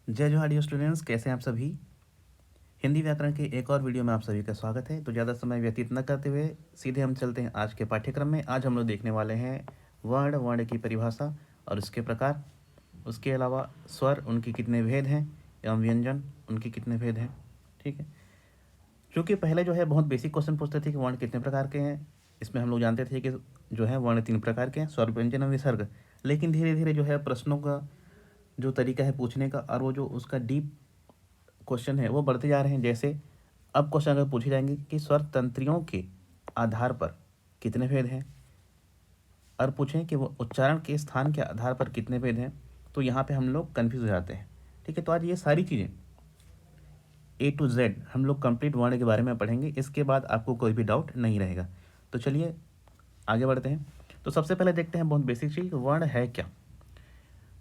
जय जोहार dear students, कैसे हैं आप सभी। हिंदी व्याकरण के एक और वीडियो में आप सभी का स्वागत है। तो ज़्यादा समय व्यतीत न करते हुए सीधे हम चलते हैं आज के पाठ्यक्रम में। आज हम लोग देखने वाले हैं वर्ण की परिभाषा और उसके प्रकार, उसके अलावा स्वर उनके कितने भेद हैं एवं व्यंजन उनके कितने भेद हैं। ठीक है, क्योंकि पहले जो है बहुत बेसिक क्वेश्चन पूछते थे कि वर्ण कितने प्रकार के हैं। इसमें हम लोग जानते थे कि जो है वर्ण 3 प्रकार के हैं, स्वर व्यंजन और विसर्ग। लेकिन धीरे धीरे जो है प्रश्नों का जो तरीका है पूछने का और वो जो उसका डीप क्वेश्चन है वो बढ़ते जा रहे हैं। जैसे अब क्वेश्चन अगर पूछे जाएंगे कि स्वर तंत्रियों के आधार पर कितने भेद हैं, और पूछें कि वो उच्चारण के स्थान के आधार पर कितने भेद हैं, तो यहाँ पे हम लोग कन्फ्यूज हो जाते हैं। ठीक है, तो आज ये सारी चीज़ें A to Z हम लोग कंप्लीट वर्ण के बारे में पढ़ेंगे। इसके बाद आपको कोई भी डाउट नहीं रहेगा। तो चलिए आगे बढ़ते हैं। तो सबसे पहले देखते हैं बहुत बेसिक चीज़, वर्ण है क्या।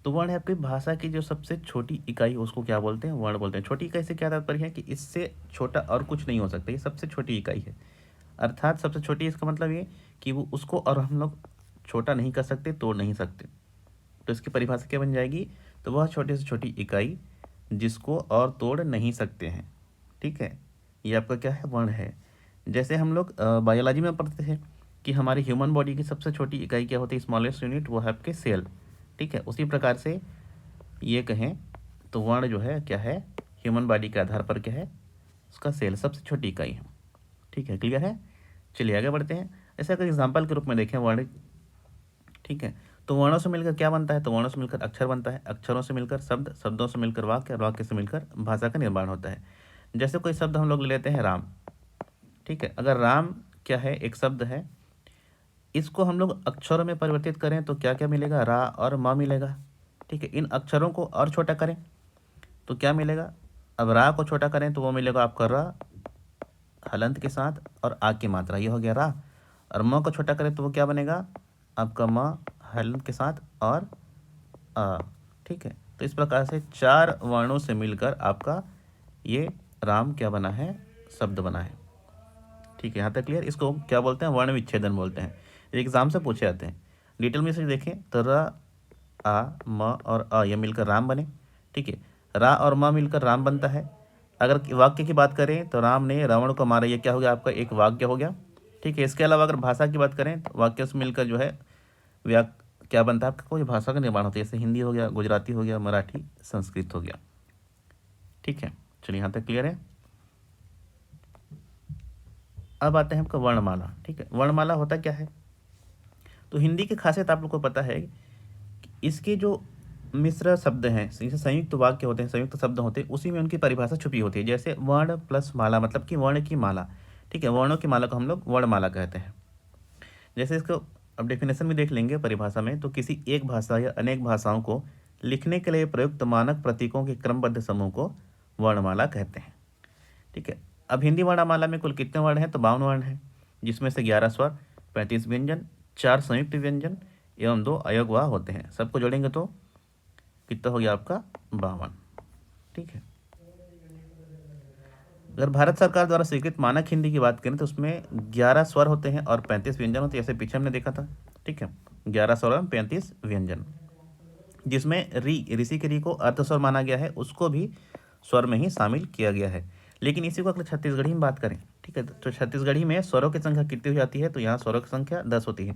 तो वर्ण है आपकी भाषा की जो सबसे छोटी इकाई, उसको क्या बोलते हैं, वर्ण बोलते हैं। छोटी इकाई से क्या तात्पर्य है कि इससे छोटा और कुछ नहीं हो सकता, ये सबसे छोटी इकाई है। अर्थात सबसे छोटी, इसका मतलब ये कि वो उसको और हम लोग छोटा नहीं कर सकते, तोड़ नहीं सकते। तो इसकी परिभाषा क्या बन जाएगी, तो वह छोटी से छोटी इकाई जिसको और तोड़ नहीं सकते हैं। ठीक है, ये आपका क्या है, वर्ण है। जैसे हम लोग बायोलॉजी में पढ़ते थे कि हमारी ह्यूमन बॉडी की सबसे छोटी इकाई क्या होती है, स्मॉलेस्ट यूनिट, वो है आपके सेल। ठीक है, उसी प्रकार से ये कहें तो वर्ण जो है क्या है, ह्यूमन बॉडी के आधार पर क्या है, उसका सेल सबसे छोटी इकाई है। ठीक है, क्लियर है। चलिए आगे बढ़ते हैं। ऐसे अगर एग्जाम्पल के रूप में देखें वर्ण, ठीक है, तो वर्णों से मिलकर क्या बनता है, तो वर्णों से मिलकर अक्षर बनता है, अक्षरों से मिलकर शब्द, शब्दों से मिलकर वाक्य, और वाक्य से मिलकर भाषा का निर्माण होता है। जैसे कोई शब्द हम लोग ले लेते हैं राम। ठीक है, अगर राम क्या है, एक शब्द है, इसको हम लोग अक्षरों में परिवर्तित करें तो क्या क्या मिलेगा, रा और मा मिलेगा। ठीक है, इन अक्षरों को और छोटा करें तो क्या मिलेगा, अब रा को छोटा करें तो वो मिलेगा आपका रा हलंत के साथ और आ की मात्रा, ये हो गया रा। और म को छोटा करें तो वो क्या बनेगा आपका म हलंत के साथ और आ। ठीक है, तो इस प्रकार से 4 वर्णों से मिलकर आपका ये राम क्या बना है, शब्द बना है। ठीक है, यहाँ तक क्लियर। इसको क्या बोलते हैं, वर्ण विच्छेदन बोलते हैं। एग्जाम से पूछे जाते हैं। डिटेल में से देखें तो र, आ, म और अ ये मिलकर राम बने। ठीक है, रा और म मिलकर राम बनता है। अगर वाक्य की बात करें तो राम ने रावण को मारा, ये क्या हो गया आपका, एक वाक्य हो गया। ठीक है, इसके अलावा अगर भाषा की बात करें तो वाक्य से मिलकर जो है व्याक क्या बनता है आपका, कोई भाषा का निर्माण होता है। जैसे हिंदी हो गया, गुजराती हो गया, मराठी, संस्कृत हो गया। ठीक है, चलिए यहाँ तक क्लियर है। अब आते हैं आपका वर्णमाला। ठीक है, वर्णमाला होता क्या है, तो हिंदी की खासियत आप लोग को पता है कि इसके जो मिश्र शब्द हैं, जैसे संयुक्त वाक्य होते हैं, संयुक्त शब्द होते हैं, उसी में उनकी परिभाषा छुपी होती है। जैसे वर्ण प्लस माला, मतलब कि वर्ण की माला। ठीक है, वर्णों की माला को हम लोग वर्णमाला कहते हैं। जैसे इसको अब डेफिनेशन में देख लेंगे परिभाषा में, तो किसी एक भाषा या अनेक भाषाओं को लिखने के लिए प्रयुक्त मानक प्रतीकों के क्रमबद्ध समूह को वर्णमाला कहते हैं। ठीक है, अब हिंदी वर्णमाला में कुल कितने वर्ण हैं, तो 52 वर्ण हैं, जिसमें से 11 स्वर, 35 व्यंजन, 4 संयुक्त व्यंजन एवं 2 अयोगवाह होते हैं। सबको जोड़ेंगे तो कितना हो गया आपका, 52। ठीक है, अगर भारत सरकार द्वारा स्वीकृत मानक हिंदी की बात करें तो उसमें 11 स्वर होते हैं और 35 व्यंजन होते हैं, जैसे पीछे हमने देखा था। ठीक है, 11 स्वर और 35 व्यंजन, जिसमें री, ऋषि के री को अर्ध स्वर माना गया है, उसको भी स्वर में ही शामिल किया गया है। लेकिन इसी को अगर छत्तीसगढ़ी में बात करें, ठीक है, तो छत्तीसगढ़ी में स्वरों की संख्या कितनी हो जाती है, तो यहाँ स्वरों की संख्या 10 होती है।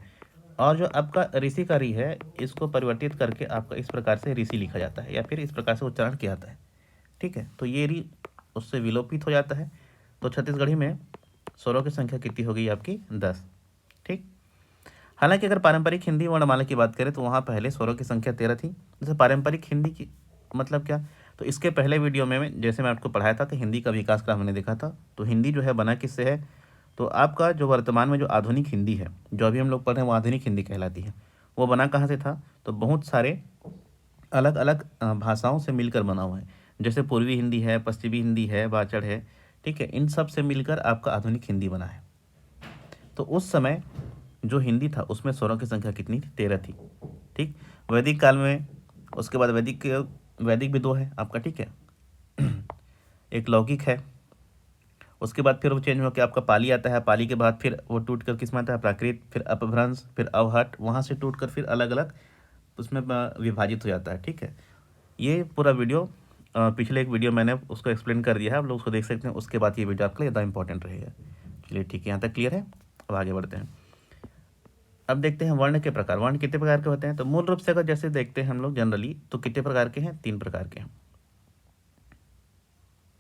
और जो आपका ऋषि का री है, इसको परिवर्तित करके आपका इस प्रकार से ऋषि लिखा जाता है, या फिर इस प्रकार से उच्चारण किया जाता है। ठीक है, तो ये री उससे विलोपित हो जाता है। तो छत्तीसगढ़ी में स्वरों की संख्या कितनी हो गई आपकी, 10। ठीक, हालांकि अगर पारंपरिक हिंदी वर्णमाला की बात करें तो वहाँ पहले स्वरों की संख्या 13 थी। जैसे पारंपरिक हिंदी की मतलब क्या, तो इसके पहले वीडियो में जैसे मैं आपको पढ़ाया था कि हिंदी का विकास क्रम हमने देखा था। तो हिंदी जो है बना किससे है, तो आपका जो वर्तमान में जो आधुनिक हिंदी है, जो अभी हम लोग पढ़ रहे हैं, वो आधुनिक हिंदी कहलाती है। वो बना कहाँ से था, तो बहुत सारे अलग अलग भाषाओं से मिलकर बना हुआ है। जैसे पूर्वी हिंदी है, पश्चिमी हिंदी है, बाचड़ है। ठीक है, इन सब से मिलकर आपका आधुनिक हिंदी बना है। तो उस समय जो हिंदी था उसमें स्वरों की संख्या कितनी थी, 13 थी। ठीक, वैदिक काल में, उसके बाद वैदिक वैदिक भी 2 है आपका। ठीक है, एक लौकिक है, उसके बाद फिर वो चेंज होकर आपका पाली आता है। पाली के बाद फिर वो टूट कर किस में आता है, प्राकृत, फिर अपभ्रंश, फिर अवहट, वहाँ से टूट कर फिर अलग अलग उसमें विभाजित हो जाता है। ठीक है, ये पूरा वीडियो पिछले एक वीडियो मैंने उसको एक्सप्लेन कर दिया है, आप लोग उसको देख सकते हैं, उसके बाद ये वीडियो आपके लिए ज़्यादा इंपॉर्टेंट रहेगा। चलिए ठीक है, यहाँ तक क्लियर है। अब आगे बढ़ते हैं। अब देखते हैं वर्ण के प्रकार। वर्ण कितने प्रकार के होते हैं? तो मूल रूप से अगर जैसे देखते हैं हम लोग जनरली, तो कितने प्रकार के हैं? 3 प्रकार के हैं।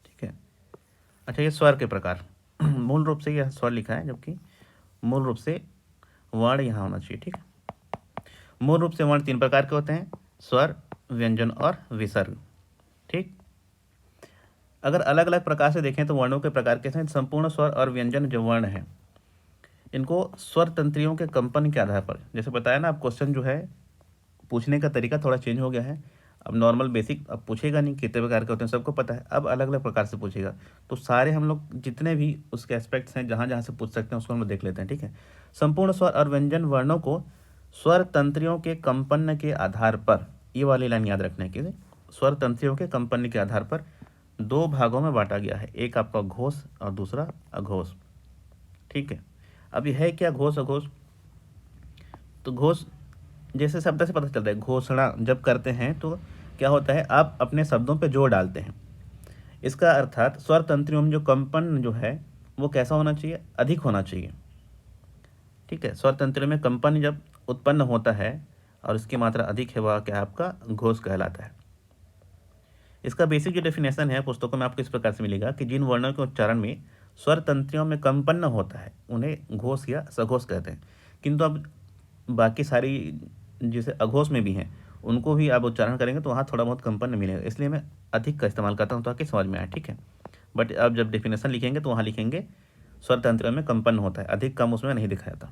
ठीक है। अच्छा, ये स्वर के प्रकार मूल रूप से यह स्वर लिखा है, जबकि मूल रूप से वर्ण यहाँ होना चाहिए। ठीक है। मूल रूप से वर्ण 3 प्रकार के होते हैं, स्वर, व्यंजन और विसर्ग। ठीक। अगर अलग अलग प्रकार से देखें तो वर्णों के प्रकार कैसे हैं? संपूर्ण स्वर और व्यंजन जो वर्ण है, इनको स्वर तंत्रियों के कंपन के आधार पर, जैसे बताया ना, अब क्वेश्चन जो है पूछने का तरीका थोड़ा चेंज हो गया है। अब नॉर्मल बेसिक अब पूछेगा नहीं कितने प्रकार के होते हैं, सबको पता है। अब अलग अलग प्रकार से पूछेगा, तो सारे हम लोग जितने भी उसके एस्पेक्ट्स हैं जहाँ जहाँ से पूछ सकते हैं उसको हम लोग देख लेते हैं। ठीक है। संपूर्ण स्वर और व्यंजन वर्णों को स्वर तंत्रियों के कंपन के आधार पर, ये वाली लाइन याद रखने की, स्वर तंत्रियों के कंपन के आधार पर 2 भागों में बांटा गया है, एक आपका घोष और दूसरा अघोष। ठीक है। अब यह है क्या घोष अघोष? तो घोष जैसे शब्द से पता चलता है, घोषणा जब करते हैं तो क्या होता है, आप अपने शब्दों पे जोर डालते हैं। इसका अर्थात स्वर तंत्रियों में जो कंपन जो है वो कैसा होना चाहिए? अधिक होना चाहिए। ठीक है। स्वर तंत्रियों में कंपन जब उत्पन्न होता है और इसकी मात्रा अधिक है, वह क्या आपका घोष कहलाता है। इसका बेसिक जो डेफिनेशन है पुस्तकों में आपको इस प्रकार से मिलेगा कि जिन वर्णों के उच्चारण में स्वर तंत्रियों में कंपन होता है उन्हें घोष या सघोष कहते हैं। किंतु अब बाकी सारी जैसे अघोष में भी हैं, उनको भी आप उच्चारण करेंगे तो वहाँ थोड़ा बहुत कंपन मिलेगा, इसलिए मैं अधिक का इस्तेमाल करता हूँ ताकि समझ में आए। ठीक है। बट अब जब डेफिनेशन लिखेंगे तो वहाँ लिखेंगे स्वर तंत्र में कंपन होता है, अधिक कम उसमें नहीं दिखाया था।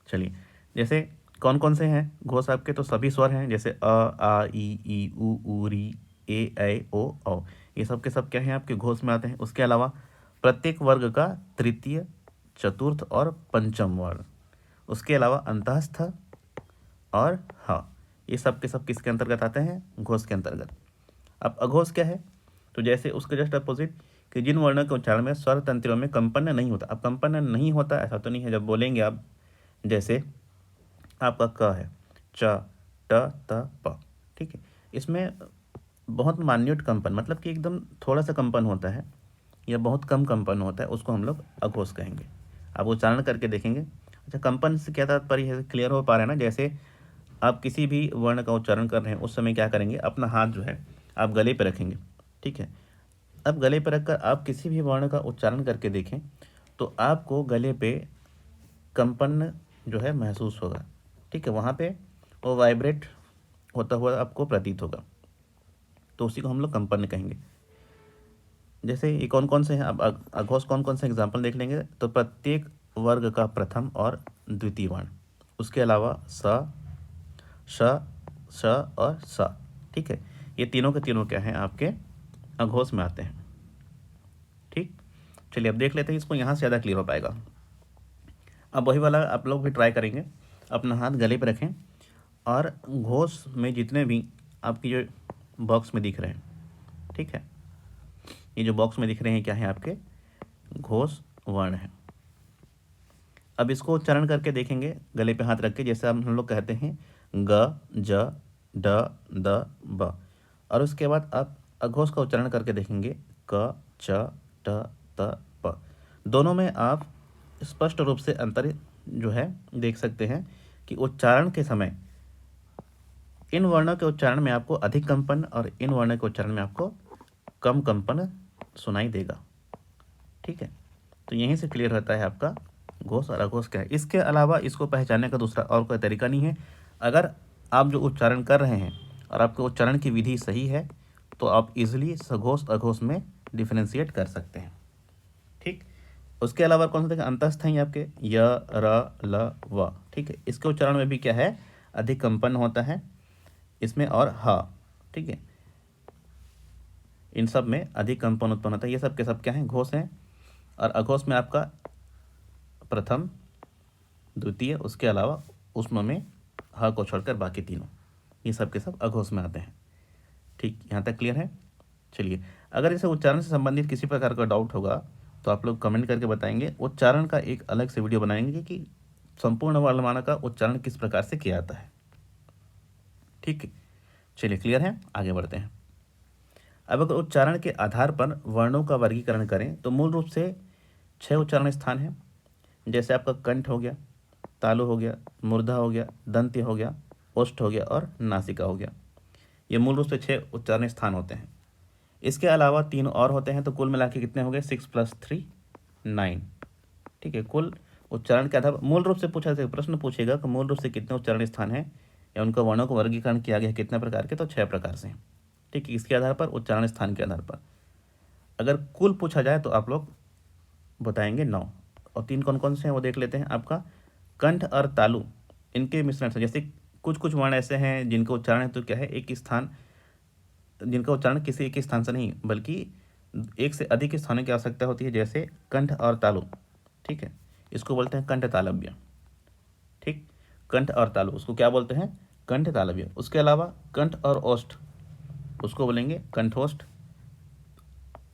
चलिए, जैसे कौन कौन से हैं घोष आपके? तो सभी स्वर हैं, जैसे अ, आ, ई, उ, री, ए, ऐ, ओ, औ, ये सब के सब क्या हैं आपके घोष में आते हैं। उसके अलावा प्रत्येक वर्ग का तृतीय, चतुर्थ और पंचम वर्ण, उसके अलावा अंतःस्थ और ह, ये सब के सब किसके अंतर्गत आते हैं? घोष के अंतर्गत। अब अघोष क्या है? तो जैसे उसके जस्ट अपोजिट, कि जिन वर्णों के उच्चारण में स्वर तंत्रियों में कंपन नहीं होता। अब कंपन नहीं होता ऐसा तो नहीं है, जब बोलेंगे आप, जैसे आपका क है, च, ट, त, प। ठीक है। इसमें बहुत मान्यूट कंपन, मतलब कि एकदम थोड़ा सा कंपन होता है या बहुत कम कंपन होता है, उसको हम लोग अघोष कहेंगे। आप उच्चारण करके देखेंगे। अच्छा, कंपन से क्या तात्पर्य है? क्लियर हो पा रहा है ना? जैसे आप किसी भी वर्ण का उच्चारण कर रहे हैं उस समय क्या करेंगे, अपना हाथ जो है आप गले पर रखेंगे। ठीक है। अब गले पर रखकर आप किसी भी वर्ण का उच्चारण करके देखें तो आपको गले पे कंपन जो है महसूस होगा। ठीक है। वहाँ पे वो वाइब्रेट होता हुआ आपको प्रतीत होगा, तो उसी को हम लोग कंपन कहेंगे। जैसे ये कौन कौन से हैं, अब अघोष कौन कौन से एग्जाम्पल देख लेंगे। तो प्रत्येक वर्ग का प्रथम और द्वितीय वर्ण, उसके अलावा स, श, श और स। ठीक है। ये तीनों के तीनों क्या हैं आपके अघोष में आते हैं। ठीक। चलिए अब देख लेते हैं इसको, यहाँ से ज़्यादा क्लियर हो पाएगा। अब वही वाला आप लोग भी ट्राई करेंगे, अपना हाथ गले पर रखें और घोष में जितने भी आपकी जो बॉक्स में दिख रहे हैं, ठीक है, ये जो बॉक्स में दिख रहे हैं क्या है आपके घोष वर्ण है। अब इसको उच्चारण करके देखेंगे गले पे हाथ रख के, जैसे हम लोग कहते हैं ग, ज, ड, द, ब। और उसके बाद आप अघोष का उच्चारण करके देखेंगे क, च, ट, त, प। दोनों में आप स्पष्ट रूप से अंतर जो है देख सकते हैं कि उच्चारण के समय इन वर्णों के उच्चारण में आपको अधिक कंपन और इन वर्णों के उच्चारण में आपको कम कंपन सुनाई देगा। ठीक है। तो यहीं से क्लियर होता है आपका घोष और अघोष क्या है। इसके अलावा इसको पहचानने का दूसरा और कोई तरीका नहीं है। अगर आप जो उच्चारण कर रहे हैं और आपके उच्चारण की विधि सही है तो आप इजीली सघोष अघोष में डिफरेंशिएट कर सकते हैं। ठीक। उसके अलावा कौन सा देखिए अंतस्थ हैं आपके य, र, ल, व। ठीक है। इसके उच्चारण में भी क्या है अधिक कंपन होता है इसमें और ह। ठीक है। इन सब में अधिक कंपन उत्पन्न होता है। ये सब के सब क्या हैं घोष हैं। और अघोष में आपका प्रथम, द्वितीय, उसके अलावा उसमें में ह को छोड़कर बाकी तीनों ये सब के सब अघोष में आते हैं। ठीक, यहाँ तक क्लियर है। चलिए, अगर इसे उच्चारण से संबंधित किसी प्रकार का डाउट होगा तो आप लोग कमेंट करके बताएंगे। उच्चारण का एक अलग से वीडियो बनाएंगे कि संपूर्ण वर्णमाला का उच्चारण किस प्रकार से किया जाता है। ठीक है। चलिए क्लियर है, आगे बढ़ते हैं। अब अगर उच्चारण के आधार पर वर्णों का वर्गीकरण करें तो मूल रूप से 6 उच्चारण स्थान हैं। जैसे आपका कंठ हो गया, तालु हो गया, मूर्धा हो गया, दंत्य हो गया, ओष्ठ हो गया और नासिका हो गया। ये मूल रूप से 6 उच्चारण स्थान होते हैं। इसके अलावा 3 और होते हैं, तो कुल मिला के कितने हो गए? 6 + 3 9। ठीक है, कुल उच्चारण के आधार पर मूल रूप से पूछा जाए, प्रश्न पूछेगा कि मूल रूप से कितने उच्चारण स्थान हैं या उनका वर्णों को वर्गीकरण किया गया है कितने प्रकार के, तो 6 प्रकार से हैं। ठीक है, इसके आधार पर, उच्चारण स्थान के आधार पर। अगर कुल पूछा जाए तो आप लोग बताएंगे 9। और 3 कौन कौन से हैं वो देख लेते हैं। आपका कंठ और तालु, इनके मिश्रण से, जैसे कुछ कुछ वर्ण ऐसे हैं जिनका उच्चारण है तो क्या है, एक स्थान, जिनका उच्चारण किसी एक स्थान से नहीं बल्कि एक से अधिक स्थानों की आवश्यकता होती है, जैसे कंठ और तालु। ठीक है, इसको बोलते हैं कंठ तालव्य। ठीक, कंठ और तालु उसको क्या बोलते हैं? कंठ तालव्य। उसके अलावा कंठ और ओष्ठ, उसको बोलेंगे कंठोष्ठ।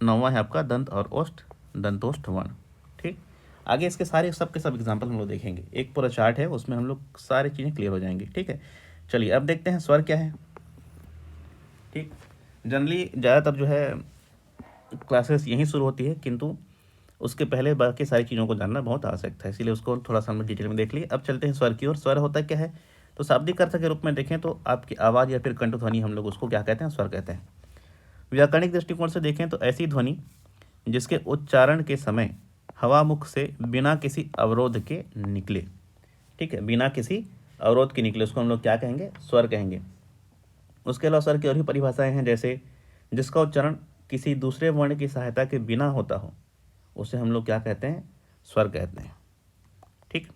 9वां है आपका दंत और ओष्ठ, दंतोष्ठ वर्ण। ठीक, आगे इसके सारे सब के सब एग्जाम्पल हम लोग देखेंगे। एक पूरा चार्ट है, उसमें हम लोग सारी चीज़ें क्लियर हो जाएंगी। ठीक है, चलिए अब देखते हैं स्वर क्या है। ठीक, जनरली ज़्यादातर जो है क्लासेस यहीं शुरू होती है, किंतु उसके पहले बाकी सारी चीज़ों को जानना बहुत आवश्यक था, इसीलिए उसको थोड़ा सा हम डिटेल में देख लिए। अब चलते हैं स्वर की ओर। स्वर होता क्या है? तो शाब्दिक अर्थ के रूप में देखें तो आपकी आवाज़ या फिर कंठध्वनि, हम लोग उसको क्या कहते हैं? स्वर कहते हैं। व्याकरणिक दृष्टिकोण से देखें तो ऐसी ध्वनि जिसके उच्चारण के समय हवा मुख से बिना किसी अवरोध के निकले। ठीक है, बिना किसी अवरोध के निकले, उसको हम लोग क्या कहेंगे? स्वर कहेंगे। उसके अलावा स्वर की और भी परिभाषाएं हैं, जैसे जिसका उच्चारण किसी दूसरे वर्ण की सहायता के बिना होता हो, उसे हम लोग क्या कहते हैं? स्वर कहते हैं। ठीक,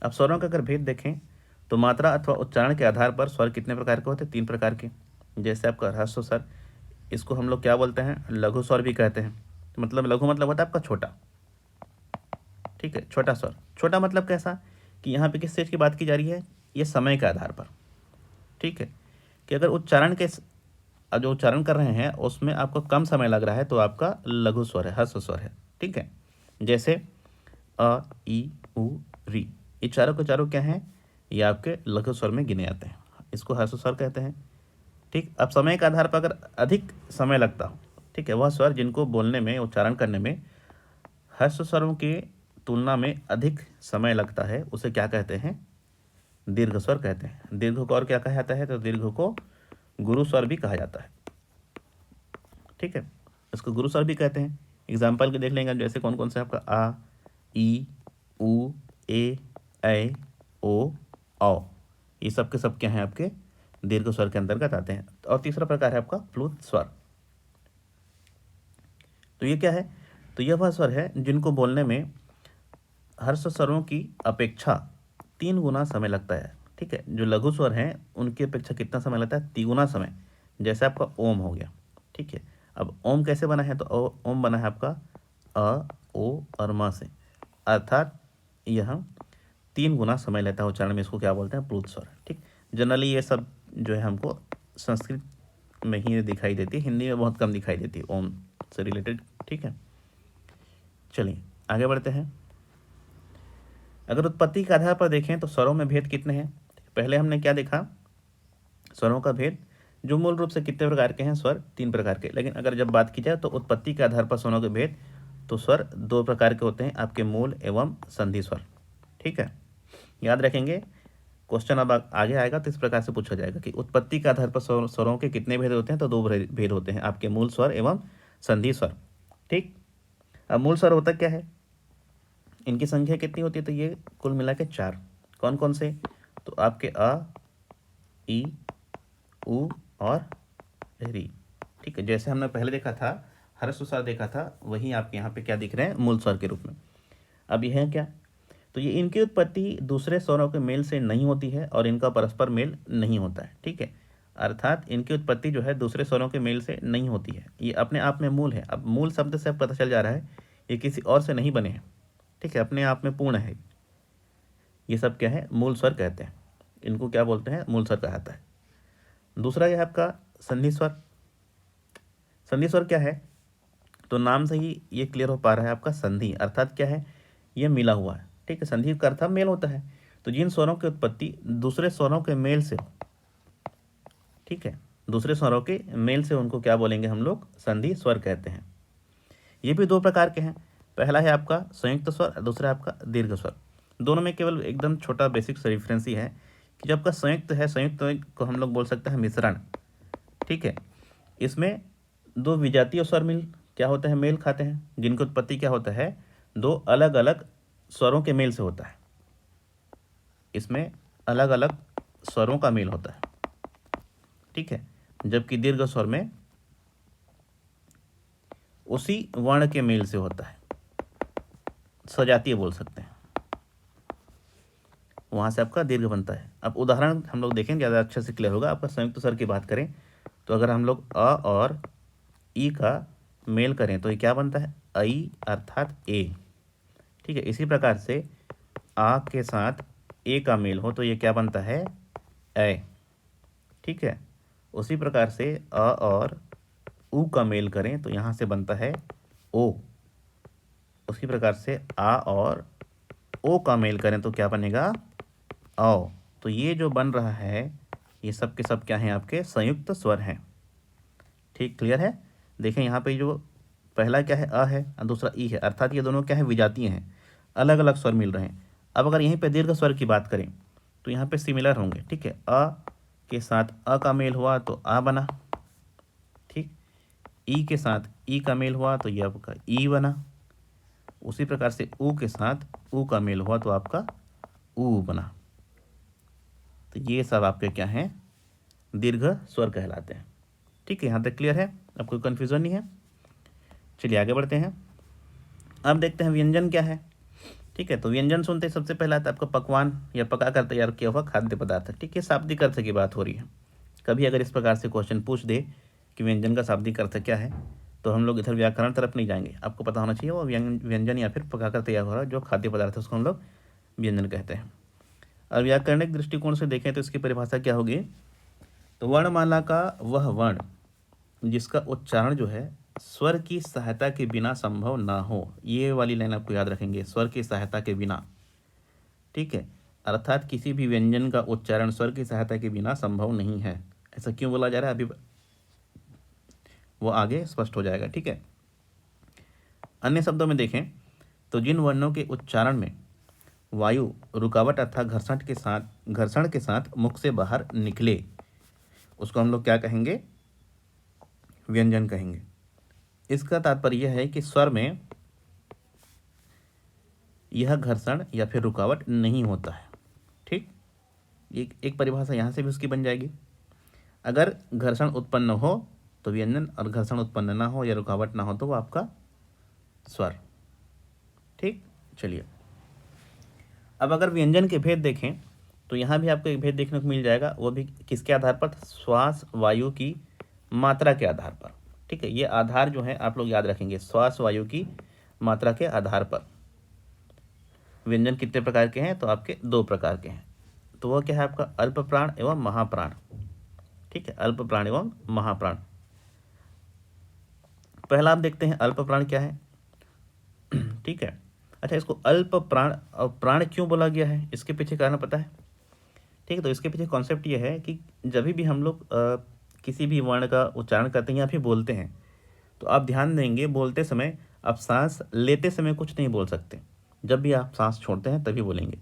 अब स्वरों का अगर भेद देखें तो मात्रा अथवा उच्चारण के आधार पर स्वर कितने प्रकार के होते हैं? 3 प्रकार के। जैसे आपका ह्रस्व स्वर, इसको हम लोग क्या बोलते हैं? लघु स्वर भी कहते हैं। तो मतलब लघु मतलब होता है आपका छोटा। ठीक है, छोटा स्वर। छोटा मतलब कैसा कि यहाँ पे किस चीज़ की बात की जा रही है? ये समय के आधार पर। ठीक है, कि अगर उच्चारण के जो उच्चारण कर रहे हैं उसमें आपको कम समय लग रहा है तो आपका लघु स्वर है, ह्रस्व स्वर है। ठीक है, जैसे अ, ई, उ, री, ये चारों के चारों क्या हैं? ये आपके लघु स्वर में गिने जाते हैं, इसको ह्रस्व स्वर कहते हैं। ठीक, अब समय के आधार पर अगर अधिक समय लगता हो, ठीक है, वह स्वर जिनको बोलने में, उच्चारण करने में ह्रस्व स्वरों की तुलना में अधिक समय लगता है, उसे क्या कहते हैं? दीर्घ स्वर कहते हैं। दीर्घ को और क्या कहा जाता है? तो दीर्घ को गुरु स्वर भी कहा जाता है। ठीक है, इसको गुरु स्वर भी कहते हैं। एग्जाम्पल के देख लेंगे, जैसे कौन कौन से आपका आ, ई, उ, ए, ओ, औ, ये सब के सब क्या हैं? आपके दीर्घ स्वर के अंतर्गत आते हैं। और तीसरा प्रकार है आपका प्लुत स्वर। तो ये क्या है? तो यह वह स्वर है जिनको बोलने में हर्ष स्वरों की अपेक्षा 3 गुना समय लगता है। ठीक है, जो लघु स्वर हैं उनकी अपेक्षा कितना समय लगता है? 3 गुना समय। जैसे आपका ओम हो गया। ठीक है, अब ओम कैसे बना है? तो ओम बना है आपका अ, ओ और म से, अर्थात यह 3 गुना समय लेता है उच्चारण में। इसको क्या बोलते हैं? प्लुत स्वर। ठीक, जनरली ये सब जो है हमको संस्कृत में ही दिखाई देती है, हिंदी में बहुत कम दिखाई देती है ओम से रिलेटेड। ठीक है, चलिए आगे बढ़ते हैं। अगर उत्पत्ति के आधार पर देखें तो स्वरों में भेद कितने हैं? पहले हमने क्या देखा? स्वरों का भेद, जो मूल रूप से कितने प्रकार के हैं? स्वर 3 प्रकार के। लेकिन अगर जब बात की जाए तो उत्पत्ति के आधार पर स्वरों के भेद, तो स्वर 2 प्रकार के होते हैं, आपके मूल एवं संधि स्वर। ठीक है, याद रखेंगे, क्वेश्चन अब आगे आएगा तो इस प्रकार से पूछा जाएगा कि उत्पत्ति के आधार पर स्वरों के कितने भेद होते हैं? तो 2 भेद होते हैं, आपके मूल स्वर एवं संधि स्वर। ठीक, अब मूल स्वर होता क्या है? इनकी संख्या कितनी होती है? तो ये कुल मिला के 4। कौन कौन से? तो आपके अ, ई, उ और री। ठीक है, जैसे हमने पहले देखा था ह्रस्व स्वर देखा था, वही आपके यहाँ पे क्या दिख रहे हैं? मूल स्वर के रूप में। अब यह है क्या? तो ये इनकी उत्पत्ति दूसरे स्वरों के मेल से नहीं होती है और इनका परस्पर मेल नहीं होता है। ठीक है, अर्थात इनकी उत्पत्ति जो है दूसरे स्वरों के मेल से नहीं होती है, ये अपने आप में मूल है। अब मूल शब्द से अब पता चल जा रहा है ये किसी और से नहीं बने हैं। ठीक है, अपने आप में पूर्ण है। ये सब क्या है? मूल स्वर कहते हैं। इनको क्या बोलते हैं? मूल स्वर कहा जाता है। दूसरा यह आपका संधि स्वर। संधि स्वर क्या है? तो नाम से ही ये क्लियर हो पा रहा है, आपका संधि अर्थात क्या है? ये मिला हुआ है। ठीक है, संधि का अर्थ मेल होता है। तो जिन स्वरों की उत्पत्ति दूसरे स्वरों के मेल से हो, ठीक है, दूसरे स्वरों के मेल से उनको क्या बोलेंगे हम लोग, संधि स्वर कहते हैं। ये भी दो प्रकार के हैं, पहला है आपका संयुक्त स्वर, दूसरा है आपका दीर्घ स्वर। दोनों में केवल एकदम छोटा बेसिक सा डिफरेंस ही है कि जो आपका संयुक्त है, संयुक्त को हम लोग बोल सकते हैं मिश्रण, ठीक है। इसमें दो विजातीय स्वर मिल क्या होता है, मेल खाते हैं, जिनकी उत्पत्ति क्या होता है, दो अलग अलग स्वरों के मेल से होता है। इसमें अलग अलग स्वरों का मेल होता है, ठीक है। जबकि दीर्घ स्वर में उसी वर्ण के मेल से होता है, सजातीय बोल सकते हैं, वहां से आपका दीर्घ बनता है। अब उदाहरण हम लोग देखें, ज़्यादा अच्छे से क्लियर होगा। आपका संयुक्त स्वर की बात करें तो अगर हम लोग अ और ई का मेल करें तो ये क्या बनता है, आई अर्थात ए, ठीक है। इसी प्रकार से आ के साथ ए का मेल हो तो ये क्या बनता है, ए, ठीक है। उसी प्रकार से अ और उ का मेल करें तो यहाँ से बनता है ओ। उसी प्रकार से आ और ओ का मेल करें तो क्या बनेगा, औ। तो ये जो बन रहा है ये सब के सब क्या हैं, आपके संयुक्त स्वर हैं, ठीक, क्लियर है। देखें यहाँ पे जो पहला क्या है, अ है और दूसरा ई है, अर्थात ये दोनों क्या है, विजातीय हैं, अलग अलग स्वर मिल रहे हैं। अब अगर यहीं पे दीर्घ स्वर की बात करें तो यहाँ पे सिमिलर होंगे, ठीक है। अ के साथ अ का मेल हुआ तो आ बना, ठीक। ई के साथ ई का मेल हुआ तो ये आपका ई बना। उसी प्रकार से ऊ के साथ ऊ का मेल हुआ तो आपका ऊ बना। तो ये सब आपके क्या हैं, दीर्घ स्वर कहलाते हैं, ठीक है। यहाँ तक क्लियर है, अब कोई कन्फ्यूजन नहीं है। चलिए आगे बढ़ते हैं। अब देखते हैं व्यंजन क्या है, ठीक है। तो व्यंजन सुनते ही सबसे पहला आता है आपका पकवान या पकाकर तैयार किया हुआ खाद्य पदार्थ, ठीक है। शाब्दिक अर्थ की बात हो रही है। कभी अगर इस प्रकार से क्वेश्चन पूछ दे कि व्यंजन का शाब्दिक अर्थ क्या है तो हम लोग इधर व्याकरण तरफ नहीं जाएंगे, आपको पता होना चाहिए वो व्यंजन या फिर पकाकर तैयार हो रहा जो खाद्य पदार्थ है उसको हम लोग व्यंजन कहते हैं। और व्याकरणिक दृष्टिकोण से देखें तो इसकी परिभाषा क्या होगी, तो वर्णमाला का वह वर्ण जिसका उच्चारण जो है स्वर की सहायता के बिना संभव ना हो, ये वाली लाइन आपको याद रखेंगे, स्वर की सहायता के बिना, ठीक है। अर्थात किसी भी व्यंजन का उच्चारण स्वर की सहायता के बिना संभव नहीं है। ऐसा क्यों बोला जा रहा है अभी वो आगे स्पष्ट हो जाएगा, ठीक है। अन्य शब्दों में देखें तो जिन वर्णों के उच्चारण में वायु रुकावट अर्थात घर्षण के साथ मुख से बाहर निकले उसको हम लोग क्या कहेंगे, व्यंजन कहेंगे। इसका तात्पर्य यह है कि स्वर में यह घर्षण या फिर रुकावट नहीं होता है, ठीक। एक परिभाषा यहाँ से भी उसकी बन जाएगी। अगर घर्षण उत्पन्न हो तो व्यंजन, और घर्षण उत्पन्न ना हो या रुकावट ना हो तो वो आपका स्वर, ठीक। चलिए अब अगर व्यंजन के भेद देखें तो यहाँ भी आपको एक भेद देखने को मिल जाएगा, वो भी किसके आधार पर, श्वास वायु की मात्रा के आधार पर, ठीक है। ये आधार जो है आप लोग याद रखेंगे, श्वास वायु की मात्रा के आधार पर व्यंजन कितने प्रकार के हैं, तो आपके दो प्रकार के हैं। तो वह क्या है आपका, अल्प प्राण एवं महाप्राण, ठीक है। अल्प प्राण एवं महाप्राण। पहला आप देखते हैं अल्प प्राण क्या है, ठीक है। अच्छा, इसको अल्प प्राण और प्राण क्यों बोला गया है, इसके पीछे कारण पता है, ठीक है। तो इसके पीछे कॉन्सेप्ट ये है कि जब भी हम लोग किसी भी वर्ण का उच्चारण करते हैं या फिर बोलते हैं तो आप ध्यान देंगे बोलते समय आप सांस लेते समय कुछ नहीं बोल सकते, जब भी आप सांस छोड़ते हैं तभी बोलेंगे।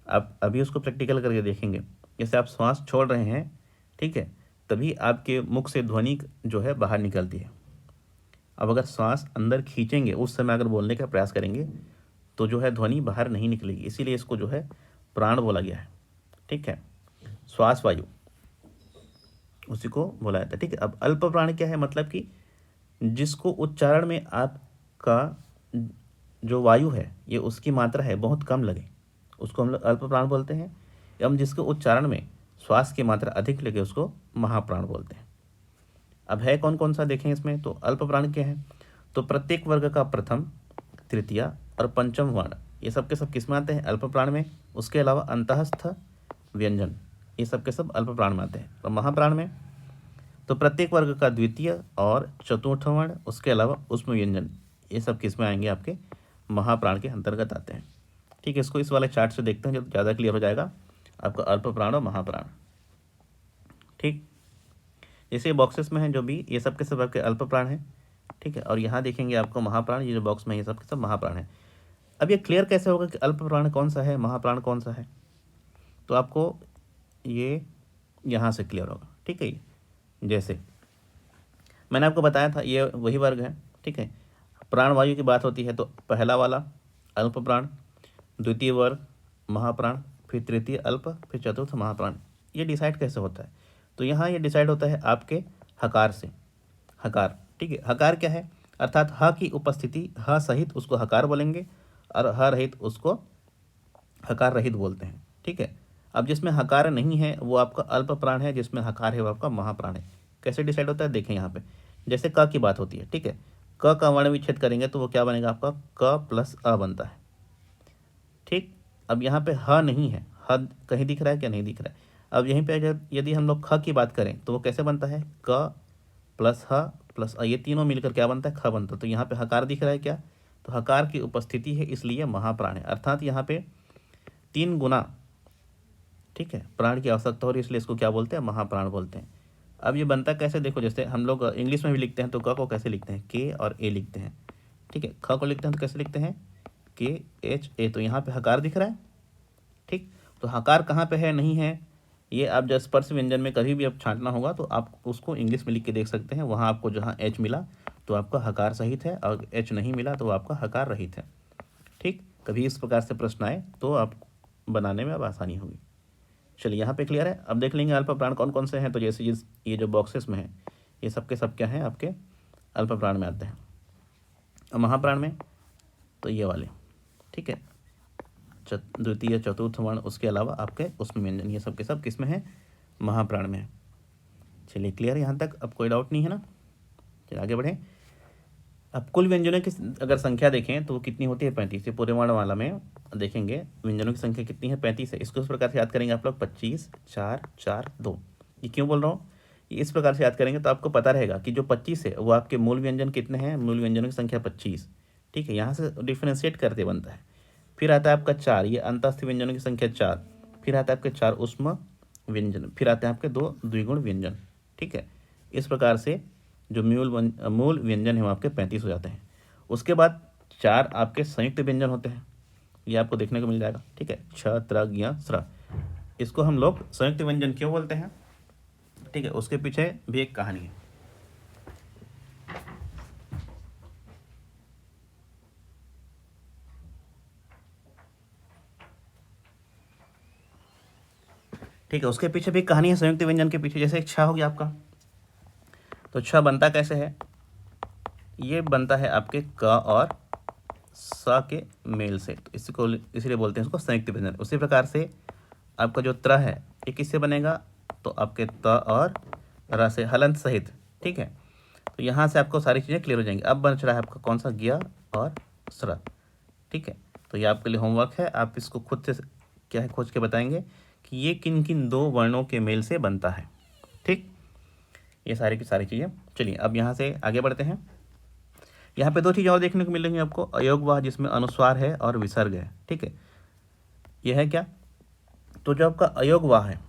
आप अभी उसको प्रैक्टिकल करके देखेंगे, जैसे आप श्वास छोड़ रहे हैं, ठीक है, तभी आपके मुख से ध्वनि जो है बाहर निकलती है। अब अगर श्वास अंदर खींचेंगे उस समय अगर बोलने का प्रयास करेंगे तो जो है ध्वनि बाहर नहीं निकलेगी, इसीलिए इसको जो है प्राण बोला गया है, ठीक है। श्वास वायु उसी को बोला जाता है, ठीक है। अब अल्प प्राण क्या है, मतलब कि जिसको उच्चारण में आपका जो वायु है ये उसकी मात्रा है बहुत कम लगे उसको हम लोग अल्प प्राण बोलते हैं, एवं जिसको उच्चारण में श्वास की मात्रा अधिक लगे उसको महाप्राण बोलते हैं। अब है कौन कौन सा देखें इसमें, तो अल्प प्राण क्या है, तो प्रत्येक वर्ग का प्रथम तृतीय और पंचम वर्ण ये सब के सब किस में आते हैं, अल्प प्राण में। उसके अलावा अंतःस्थ व्यंजन ये सब के सब अल्प प्राण में आते हैं। और महाप्राण में तो प्रत्येक वर्ग का द्वितीय और चतुर्थ वर्ण, उसके अलावा उसमें व्यंजन ये सब किस में आएंगे, आपके महाप्राण के अंतर्गत आते हैं, ठीक है। इसको इस वाले चार्ट से देखते हैं जब ज़्यादा क्लियर हो जाएगा आपका अल्प प्राण और महाप्राण, ठीक। जैसे बॉक्सेस में है जो भी, ये सब के सब आपके अल्प प्राण है, ठीक है। और यहाँ देखेंगे आपको महाप्राण, ये जो बॉक्स में ये सब के सब महाप्राण है। अब ये क्लियर कैसे होगा कि अल्प प्राण कौन सा है, महाप्राण कौन सा है, तो आपको ये यहाँ से क्लियर होगा, ठीक है। ये जैसे मैंने आपको बताया था ये वही वर्ग है, ठीक है। प्राण वायु की बात होती है तो पहला वाला अल्प प्राण, द्वितीय वर्ग महाप्राण, फिर तृतीय अल्प, फिर चतुर्थ महाप्राण। ये डिसाइड कैसे होता है, तो यहाँ ये डिसाइड होता है आपके हकार से। हकार, ठीक है। हकार क्या है, अर्थात ह की उपस्थिति, ह सहित उसको हकार बोलेंगे, और ह रहित उसको हकार रहित बोलते हैं, ठीक है। अब जिसमें हकार नहीं है वो आपका अल्प प्राण है, जिसमें हकार है वो आपका महाप्राण है। कैसे डिसाइड होता है, देखें यहाँ पे, जैसे क की बात होती है, ठीक है। क का वर्ण विच्छेद करेंगे तो वो क्या बनेगा आपका, क प्लस अ बनता है, ठीक। अब यहाँ पे ह नहीं है, ह कहीं दिख रहा है क्या, नहीं दिख रहा है। अब यहीं पे अगर यदि हम लोग ख की बात करें तो वो कैसे बनता है, क प्लस ह प्लस अ, ये तीनों मिलकर क्या बनता है, ख बनता है। तो यहाँ पे हकार दिख रहा है क्या, तो हकार की उपस्थिति है इसलिए महाप्राण है, अर्थात यहाँ पे 3 गुना, ठीक है, प्राण की आवश्यकता हो रही है, इसलिए इसको क्या बोलते हैं, महाप्राण बोलते हैं। अब ये बनता कैसे, देखो जैसे हम लोग इंग्लिश में भी लिखते हैं तो क को कैसे लिखते हैं, के और ए लिखते हैं, ठीक है। ख को लिखते हैं तो कैसे लिखते हैं, के एच ए, तो यहाँ पे हकार दिख रहा है, ठीक। तो हकार कहाँ पे है, नहीं है, ये आप जब स्पर्श व्यंजन में कभी भी अब छांटना होगा तो आप उसको इंग्लिश में लिख के देख सकते हैं, वहाँ आपको जहाँ एच मिला तो आपका हकार सहित है, और एच नहीं मिला तो आपका हकार रहित है, ठीक। कभी इस प्रकार से प्रश्न आए तो आप बनाने में अब आसानी होगी। चलिए यहाँ पे क्लियर है। अब देख लेंगे अल्प प्राण कौन कौन से हैं, तो जैसे ये जो बॉक्सेस में है ये सब के सब क्या हैं, आपके अल्प प्राण में आते हैं। अब महाप्राण में तो ये वाले, ठीक है, द्वितीय चतुर्थ वर्ण, उसके अलावा आपके उसमें व्यंजन, ये सब के सब किस में है, महाप्राण में है। चलिए क्लियर यहाँ तक, अब कोई डाउट नहीं है ना। चलिए आगे बढ़ें। अब कुल व्यंजनों की अगर संख्या देखें तो वो कितनी होती है, 35। ये पूरे वर्ण वाला में देखेंगे व्यंजनों की संख्या कितनी है, 35 है। इसको इस प्रकार से याद करेंगे आप लोग, 25 4 4 2। ये क्यों बोल रहा हूँ, ये इस प्रकार से याद करेंगे तो आपको पता रहेगा कि जो 25 है वो आपके मूल व्यंजन कितने हैं, मूल व्यंजनों की संख्या 25, ठीक है। यहाँ से डिफ्रेंशिएट करते बनता है। फिर आता है आपका 4, ये अंतस्थ व्यंजनों की संख्या 4। फिर आता है आपके 4 उष्म व्यंजन, फिर आते हैं आपके 2 द्विगुण व्यंजन, ठीक है। इस प्रकार से जो मूल व्यंजन है वो आपके 35 हो जाते हैं। उसके बाद 4 आपके संयुक्त व्यंजन होते हैं, ये आपको देखने को मिल जाएगा, ठीक है, छ त्र ज्ञ स्र। इसको हम लोग संयुक्त व्यंजन क्यों बोलते हैं, ठीक है, उसके पीछे भी एक कहानी है। ठीक है, उसके पीछे भी कहानी है संयुक्त व्यंजन के पीछे। जैसे एक छ हो गया आपका, तो छ बनता कैसे है, ये बनता है आपके क और स के मेल से, तो इसको इसलिए बोलते हैं इसको संयुक्त व्यंजन। उसी प्रकार से आपका जो त्र है ये किससे बनेगा, तो आपके त और र से, हलंत सहित, ठीक है। तो यहाँ से आपको सारी चीज़ें क्लियर हो जाएंगी। अब बन रहा है आपका कौन सा, ज्ञ और स्र, ठीक है। तो ये आपके लिए होमवर्क है, आप इसको खुद से क्या है खोज के बताएंगे कि ये किन किन 2 वर्णों के मेल से बनता है, ठीक। ये सारी की सारी चीज़ें। चलिए अब यहाँ से आगे बढ़ते हैं। यहाँ पे 2 चीज़ और देखने को मिलेंगी आपको, अयोगवाह जिसमें अनुस्वार है और विसर्ग है, ठीक है। यह है क्या, तो जो आपका अयोगवाह है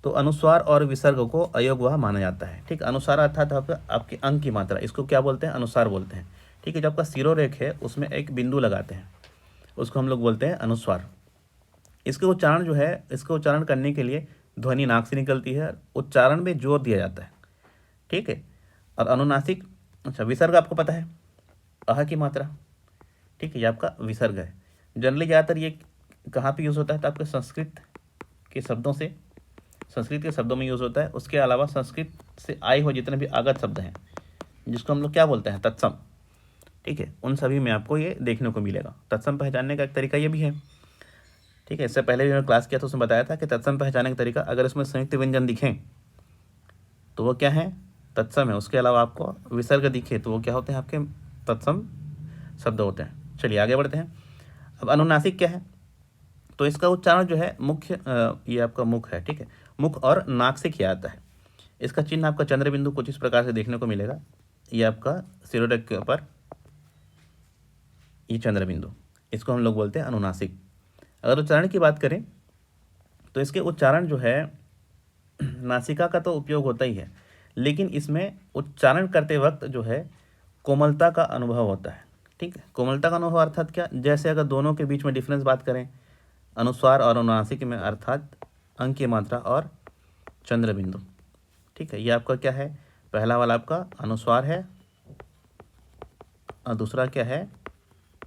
तो अनुस्वार और विसर्ग को अयोगवाह माना जाता है, ठीक। अनुस्वार अर्थात आपके अंक की मात्रा, इसको क्या बोलते हैं, अनुस्वार बोलते हैं, ठीक है। जो आपका शिरोरेख है उसमें एक बिंदु लगाते हैं, उसको हम लोग बोलते हैं अनुस्वार। इसके उच्चारण जो है, इसको उच्चारण करने के लिए ध्वनि नाक से निकलती है, उच्चारण में जोर दिया जाता है, ठीक है। और अनुनासिक, अच्छा विसर्ग आपको पता है, अह की मात्रा, ठीक है, ये आपका विसर्ग है। जनरली ज़्यादातर ये कहाँ पे यूज़ होता है, तो आपके संस्कृत के शब्दों से, संस्कृत के शब्दों में यूज़ होता है। उसके अलावा संस्कृत से आए हुए जितने भी आगत शब्द हैं जिसको हम लोग क्या बोलते हैं, तत्सम, ठीक है, उन सभी में आपको ये देखने को मिलेगा। तत्सम पहचानने का एक तरीका ये भी है, ठीक है। इससे पहले भी मैंने क्लास किया तो उसमें बताया था कि तत्सम पहचानने का तरीका, अगर इसमें संयुक्त व्यंजन दिखें तो वो क्या है, तत्सम है। उसके अलावा आपको विसर्ग दिखे तो वो क्या होते हैं, आपके तत्सम शब्द होते हैं। चलिए आगे बढ़ते हैं। अब अनुनासिक क्या है, तो इसका उच्चारण जो है मुख्य, ये आपका मुख है, ठीक है, मुख और नाक से किया जाता है। इसका चिन्ह आपका चंद्र बिंदु कुछ इस प्रकार से देखने को मिलेगा, ये आपका शिरोरेख के ऊपर ये चंद्र बिंदु, इसको हम लोग बोलते हैं अनुनासिक। अगर उच्चारण की बात करें तो इसके उच्चारण जो है नासिका का तो उपयोग होता ही है, लेकिन इसमें उच्चारण करते वक्त जो है कोमलता का अनुभव होता है। ठीक है, कोमलता का अनुभव अर्थात क्या, जैसे अगर दोनों के बीच में डिफरेंस बात करें, अनुस्वार और अनुनासिक में, अर्थात अंक की मात्रा और चंद्र बिंदु। ठीक है, ये आपका क्या है, पहला वाला आपका अनुस्वार है और दूसरा क्या है,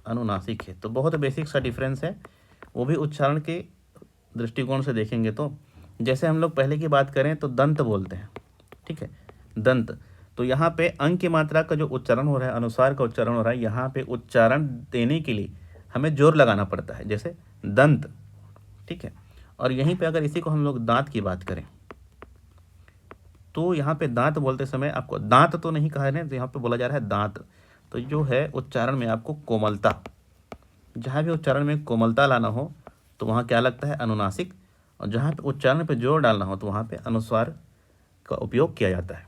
अनुनासिक है। तो बहुत बेसिक सा डिफरेंस है, वो भी उच्चारण के दृष्टिकोण से देखेंगे तो। जैसे हम लोग पहले की बात करें तो दंत बोलते हैं। ठीक है, दंत, तो यहाँ पे अंक की मात्रा का जो उच्चारण हो रहा है, अनुस्वार का उच्चारण हो रहा है, यहाँ पे उच्चारण देने के लिए हमें जोर लगाना पड़ता है, जैसे दंत। ठीक है, और यहीं पे अगर इसी को हम लोग दांत की बात करें तो यहाँ पे दांत बोलते समय आपको दांत तो नहीं कहा है, तो यहाँ पे बोला जा रहा है दांत। तो जो है उच्चारण में आपको कोमलता, जहाँ भी उच्चारण में कोमलता लाना हो तो वहाँ क्या लगता है, अनुनासिक, और जहाँ पे उच्चारण पे जोर डालना हो तो वहाँ पे अनुस्वार का उपयोग किया जाता है।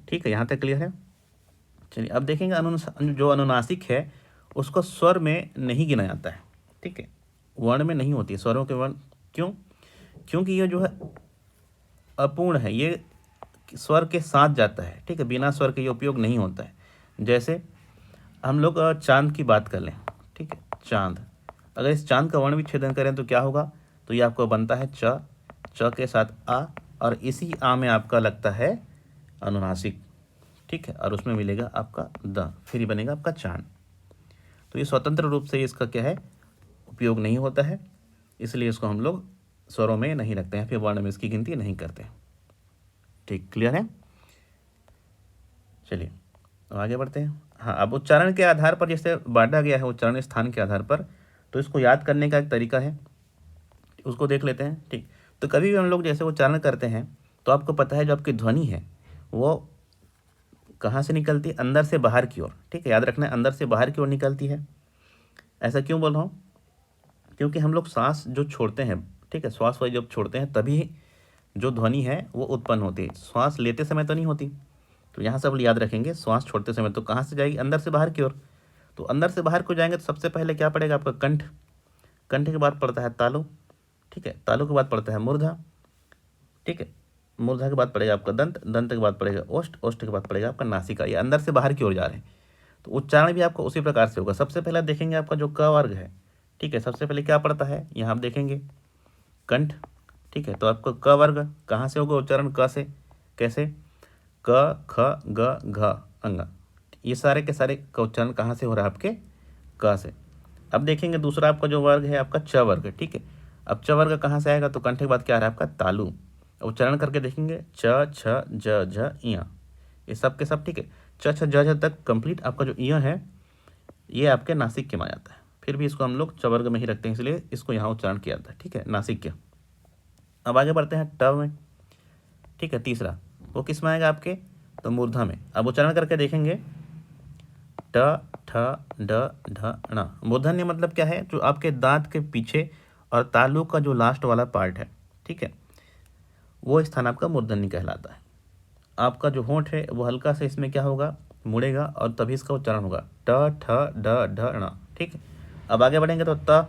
ठीक है, यहाँ तक क्लियर है। चलिए अब देखेंगे जो अनुनासिक है उसको स्वर में नहीं गिना जाता है। ठीक है, वर्ण में नहीं होती है, स्वरों के वर्ण। क्यों? क्योंकि ये जो है अपूर्ण है, ये स्वर के साथ जाता है। ठीक है, बिना स्वर के ये उपयोग नहीं होता है। जैसे हम लोग चांद की बात कर लें। ठीक है, चांद, अगर इस चांद का वर्ण विच्छेदन करें तो क्या होगा, तो ये आपको बनता है च, च के साथ आ, और इसी आ में आपका लगता है अनुनासिक। ठीक है, और उसमें मिलेगा आपका द, फिर ही बनेगा आपका चांद। तो ये स्वतंत्र रूप से इसका क्या है, उपयोग नहीं होता है, इसलिए इसको हम लोग स्वरों में नहीं रखते हैं, फिर वर्ण में इसकी गिनती नहीं करते। ठीक, क्लियर है। चलिए अब आगे बढ़ते हैं। हाँ, अब उच्चारण के आधार पर जैसे बांटा गया है, उच्चारण स्थान के आधार पर, तो इसको याद करने का एक तरीका है, उसको देख लेते हैं। ठीक, तो कभी भी हम लोग जैसे उच्चारण करते हैं तो आपको पता है जो आपकी ध्वनि है वो कहाँ से निकलती है, अंदर से बाहर की ओर। ठीक है, याद रखना है, अंदर से बाहर की ओर निकलती है। ऐसा क्यों बोल रहा हूँ, क्योंकि हम लोग सांस जो छोड़ते हैं, ठीक है, श्वास वायु जब छोड़ते हैं तभी जो ध्वनि है वो उत्पन्न होती है, श्वास लेते समय तो नहीं होती। तो यहाँ सब याद रखेंगे, श्वास छोड़ते समय तो कहाँ से जाएगी, अंदर से बाहर की ओर। तो अंदर से बाहर को जाएंगे तो सबसे पहले क्या पड़ेगा आपका कंठ, कंठ के बाद पड़ता है तालु। ठीक है, तालु के बाद पड़ता है मूर्धा। ठीक है, मूर्धा के बाद पड़ेगा आपका दंत, दंत के बाद पड़ेगा ओष्ठ, ओष्ठ के बाद पड़ेगा आपका नासिका। ये अंदर से बाहर की ओर जा रहे हैं। तो उच्चारण भी आपको उसी प्रकार से होगा। सबसे पहले देखेंगे आपका जो क वर्ग है। ठीक है, सबसे पहले क्या पड़ता है, यहाँ आप देखेंगे कंठ। ठीक है, तो आपको क वर्ग कहाँ से होगा उच्चारण, क से, कैसे, क ख ग घ अंग, ये सारे के सारे का उच्चारण कहाँ से हो रहा है, आपके क से। अब देखेंगे दूसरा आपका जो वर्ग है आपका च वर्ग। ठीक है, अब च वर्ग कहाँ से आएगा, तो कंठ के बाद क्या आ रहा है आपका तालु। उच्चारण करके देखेंगे च छ ज झ इया, ये सब के सब। ठीक है, च छ ज झ तक कंप्लीट आपका जो इया है ये आपके नासिक के में आ जाता है, फिर भी इसको हम लोग च वर्ग में ही रखते हैं, इसलिए इसको यहाँ उच्चारण किया जाता है। ठीक है, नासिक के। अब आगे बढ़ते हैं ट में। ठीक है, तीसरा वो किस में आएगा आपके, तो मूर्धा में। अब उच्चारण करके देखेंगे ट ठ ड ढ ण। मूर्धन्य मतलब क्या है, जो आपके दांत के पीछे और तालु का जो लास्ट वाला पार्ट है, ठीक है, वो स्थान आपका मूर्धन्य कहलाता है। आपका जो होंठ है वो हल्का से इसमें क्या होगा, मुड़ेगा, और तभी इसका उच्चारण होगा ट ठ ड ढ ण। ठीक है, अब आगे बढ़ेंगे तो त,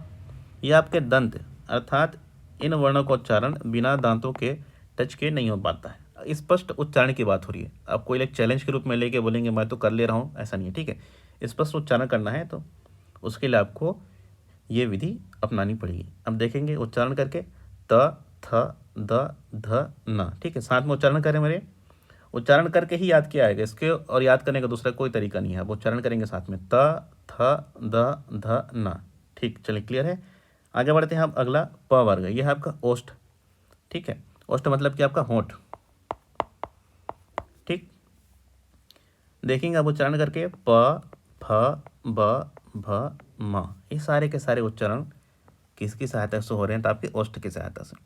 ये आपके दंत, अर्थात इन वर्णों का उच्चारण बिना दांतों के टच के नहीं हो पाता है। स्पष्ट उच्चारण की बात हो रही है, आप कोई एक चैलेंज के रूप में लेके बोलेंगे मैं तो कर ले रहा हूँ, ऐसा नहीं है। ठीक है, स्पष्ट उच्चारण करना है तो उसके लिए आपको ये विधि अपनानी पड़ेगी। अब देखेंगे उच्चारण करके त थ द ध न। ठीक है, साथ में उच्चारण करें मेरे, उच्चारण करके ही याद किया आएगा इसके, और याद करने का दूसरा कोई तरीका नहीं है। अब उच्चारण करेंगे साथ में त थ द ध न। ठीक, चलिए क्लियर है। आगे बढ़ते हैं हम, अगला प वर्ग, यह है आपका ओष्ठ। ठीक है, ओष्ठ मतलब कि आपका होंठ। ठीक, देखेंगे अब उच्चारण करके प फ ब भ म, ये सारे के सारे उच्चारण किसकी सहायता से हो रहे हैं, तो आपके ओष्ठ की सहायता से।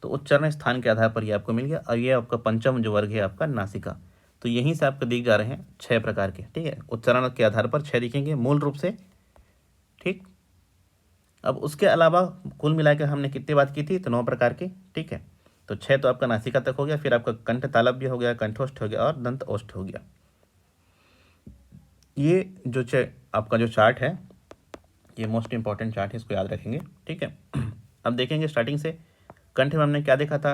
तो उच्चारण स्थान के आधार पर ये आपको मिल गया। और ये आपका पंचम जो वर्ग है आपका नासिका, तो यहीं से आपको दिख जा रहे हैं 6 प्रकार के। ठीक है, उच्चारण के आधार पर 6 दिखेंगे मूल रूप से। ठीक, अब उसके अलावा कुल मिलाकर हमने कितनी बात की थी, तो 9 प्रकार की। ठीक है, तो 6 तो आपका नासिका तक हो गया, फिर आपका कंठ तालव्य हो गया, कंठोष्ठ हो गया, और दंत ओष्ठ हो गया। ये जो आपका जो चार्ट है ये मोस्ट इंपॉर्टेंट चार्ट है, इसको याद रखेंगे। ठीक है, अब देखेंगे स्टार्टिंग से कंठ में हमने क्या देखा था,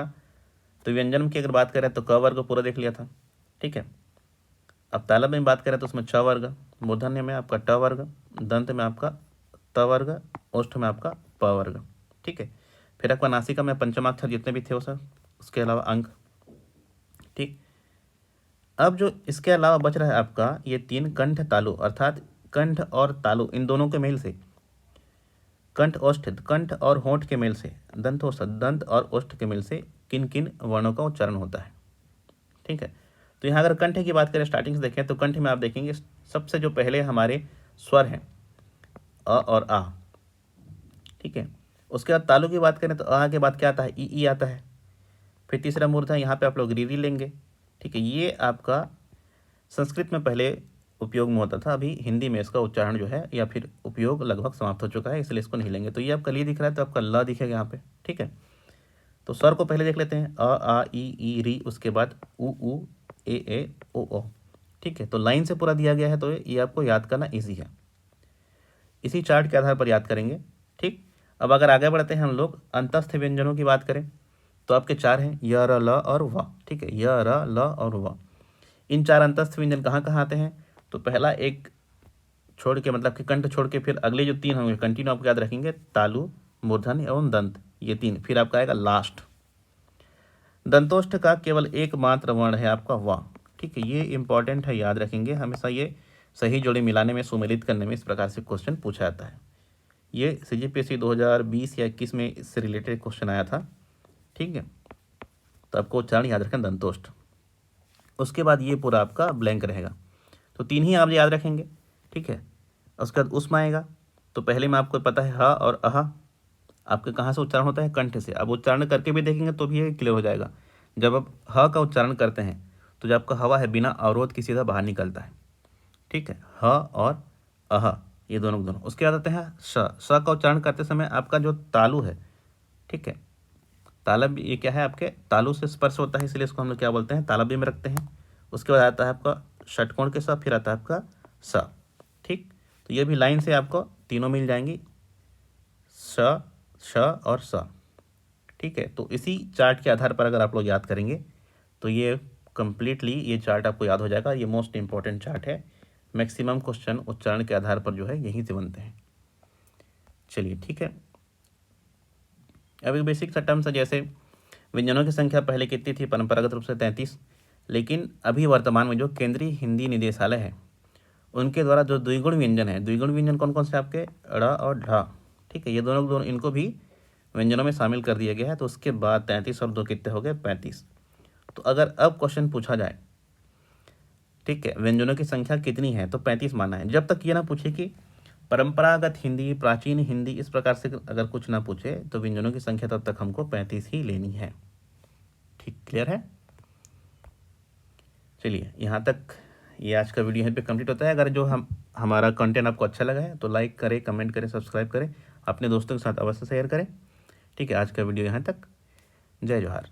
तो व्यंजन की अगर बात करें तो क वर्ग पूरा देख लिया था, ठीक है। अब तालब में बात करें तो उसमें छ वर्ग, मूर्धन्य में आपका ट वर्ग, दंत में आपका त वर्ग, ओष्ठ में आपका प वर्ग, ठीक है। फिर आपका नासिका में पंचमाक्षर जितने भी थे वो सब, उसके अलावा अंक, ठीक। अब जो इसके अलावा बच रहा है आपका ये 3 कंठ तालु, अर्थात कंठ और तालु इन दोनों के मेल से, कंठ ओष्ठ, कंठ और होंठ के मेल से, दंतोष्ठ, दंत और ओष्ठ के मेल से किन किन वर्णों का उच्चारण होता है, ठीक है। तो यहाँ अगर कंठ की बात करें स्टार्टिंग से देखें तो कंठ में आप देखेंगे सबसे जो पहले हमारे स्वर हैं अ और आ, ठीक है। उसके बाद तालु की बात करें तो अ के बाद क्या आता है, ई आता है। फिर तीसरा मूर्ध है, यहाँ पे आप लोग रीरी लेंगे, ठीक है। ये आपका संस्कृत में पहले उपयोग में होता था, अभी हिंदी में इसका उच्चारण जो है या फिर उपयोग लगभग समाप्त हो चुका है, इसलिए इसको नहीं लेंगे। तो ये आपका ली दिख रहा है तो आपका ल दिखेगा यहाँ पे, ठीक है। तो स्वर को पहले देख लेते हैं, अ आ ई री, उसके बाद उ ए ओ, ठीक है। तो लाइन से पूरा दिया गया है तो ये आपको याद करना ईजी है, इसी चार्ट के आधार पर याद करेंगे, ठीक। अब अगर आगे बढ़ते हैं हम लोग अंतस्थ व्यंजनों की बात करें तो आपके 4 हैं, य र ल और व, ठीक है। य र ल और व, इन 4 अंतस्थ व्यंजन कहाँ कहाँ आते हैं, तो पहला एक छोड़ के, मतलब कि कंठ छोड़ के फिर अगले जो 3 होंगे कंटिन्यू आपको याद रखेंगे, तालु, मूर्धन्य एवं दंत, ये 3। फिर आपका आएगा लास्ट दंतोष्ठ का केवल एकमात्र वर्ण है आपका वा, ठीक है। ये इंपॉर्टेंट है, याद रखेंगे हमेशा, ये सही जोड़े मिलाने में, सुमेलित करने में इस प्रकार से क्वेश्चन पूछा जाता है। ये CGPSC 2020 या 21 में इससे रिलेटेड क्वेश्चन आया था, ठीक है। तो आपको उच्चारण याद रखें दंतोष्ठ। उसके बाद ये पूरा आपका ब्लैंक रहेगा, तो 3 ही आप याद रखेंगे, ठीक है। उसके बाद उष्मा आएगा, तो पहले में आपको पता है ह और अह आपके कहाँ से उच्चारण होता है, कंठ से। अब उच्चारण करके भी देखेंगे तो भी ये क्लियर हो जाएगा। जब आप ह का उच्चारण करते हैं तो जो आपका हवा है बिना अवरोध की सीधा बाहर निकलता है, ठीक है। ह और अह ये दोनों। उसके बाद आते हैं स का उच्चारण करते समय आपका जो तालु है, ठीक है, तालब, ये क्या है आपके तालु से स्पर्श होता है, इसलिए इसको हम लोग क्या बोलते हैं, तालब्य में रखते हैं। उसके बाद आता है आपका षटकोण के स, फिर आता है आपका स, ठीक। तो ये भी लाइन से आपको तीनों मिल जाएंगी, स, श और स, ठीक है। तो इसी चार्ट के आधार पर अगर आप लोग याद करेंगे तो ये कंप्लीटली ये चार्ट आपको याद हो जाएगा। ये मोस्ट इंपॉर्टेंट चार्ट है, मैक्सिमम क्वेश्चन उच्चारण के आधार पर जो है यहीं से बनते हैं। चलिए, ठीक है। अब एक बेसिक सा टर्म्स है, जैसे व्यंजनों की संख्या पहले कितनी थी, परंपरागत रूप से 33, लेकिन अभी वर्तमान में जो केंद्रीय हिंदी निदेशालय है उनके द्वारा जो द्विगुण व्यंजन है, द्विगुण व्यंजन कौन कौन से आपके, ड़ और ढ, ठीक है, ये दोनों इनको भी व्यंजनों में शामिल कर दिया गया है। तो उसके बाद 33 और 2 कितने हो गए, 35। तो अगर अब क्वेश्चन पूछा जाए, ठीक है, व्यंजनों की संख्या कितनी है, तो 35 माना है। जब तक ये ना पूछे कि परंपरागत हिंदी, प्राचीन हिंदी, इस प्रकार से अगर कुछ ना पूछे तो व्यंजनों की संख्या तब तक हमको 35 ही लेनी है, ठीक, क्लियर है। चलिए, यहाँ तक ये आज का वीडियो यहाँ पे कंप्लीट होता है। अगर जो हमारा कंटेंट आपको अच्छा लगा है तो लाइक करें, कमेंट करें, सब्सक्राइब करें, अपने दोस्तों के साथ अवश्य शेयर करें, ठीक है। आज का वीडियो यहाँ तक, जय जोहार।